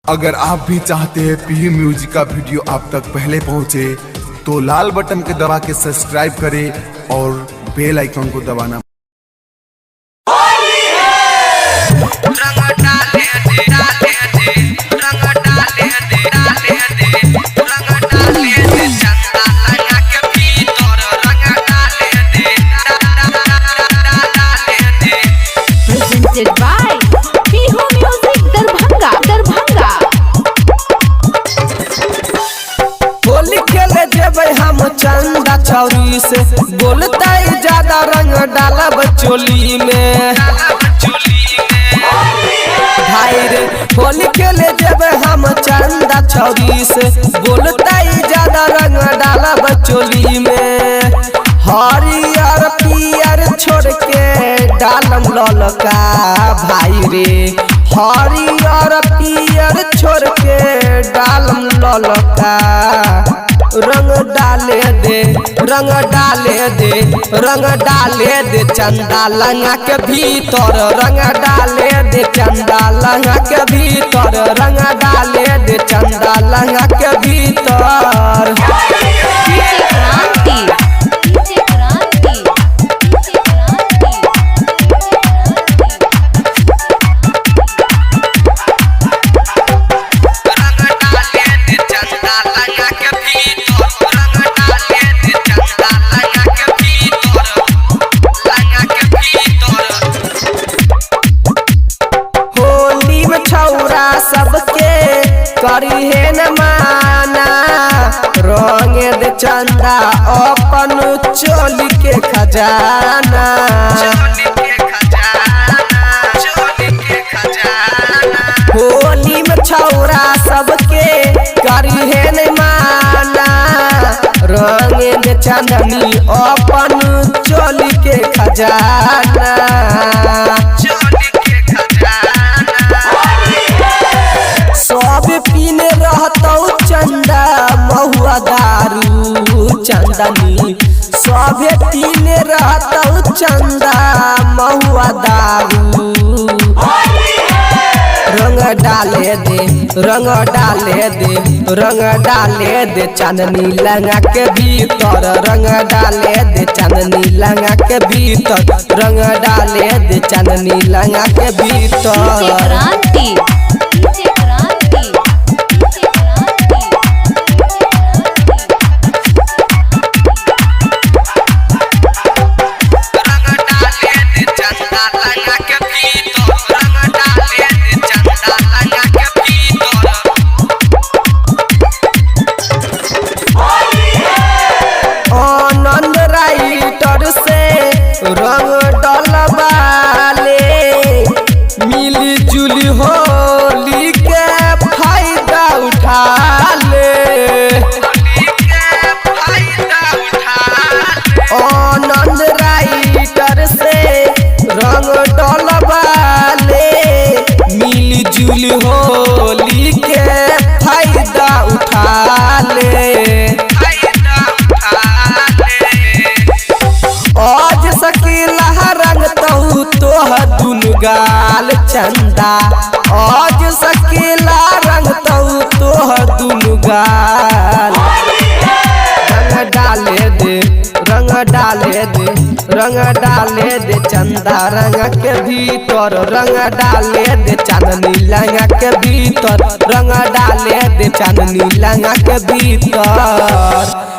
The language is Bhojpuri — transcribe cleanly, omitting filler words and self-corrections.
अगर आप भी चाहते हैं पी म्यूजिक का वीडियो आप तक पहले पहुंचे तो लाल बटन के दबा के सब्सक्राइब करें और बेल आइकन को दबाना। Presented by Pihu Music Darbhanga. Holi खेले जेबै हम चंदा चौरी से, बोलता ज्यादा रंग डालब चोली में। भाई रे होली खेले जेबै हम चंदा चौरी से, बोलता ज्यादा रंग डालब चोली में। हरियर पियर छोड़ के डालम ललका भाई रे, हरियर पियर छोड़ के डालम ललका। रंग डाले दे रंग डाले दे रंग डाले दे चंदा लंगा के भीतर, रंग डाले दे चंदा लंगा के भीतर, रंग डाले दे चंदा लंगा के भीतर। छौरा सबके करी है न माना, रंग दे चंदा अपन चोली के खजाना। होली में छौरा सबके करी है न माना, रंग दे चंदनी अपन चोली के खजाना। सब पीने रहतौ चंदा महुआ दारू चंदनी, सब पीने रहतौ चंदा महुआ दारू। रंग डाले दे रंग डाले दे रंग डाले दे चांदनी लंगा के भीतर, रंग डाले दे चांदनी लंगा के भीतर, रंग डाले दे चांदनी लंगा के भीतर। आनंद राइटर से रंग डलवाले, मिली जुली होली के फायदा उठा ले। आनंद राइटर से रंग डलवाले, मिली जुली होली के फायदा उठा ले। आज सकीला रंग तहु तोह दुनु गाल चंदा, आज सकीला रंग तहु तोह दुनु गाल। रंग डाले दे रंग डाले दे रंग डाले दे चंदा रंग के भीतर, रंग डाले दे चांदनी लंगा के भीतर, रंग डाले दे चांदनी लंगा के भीतर।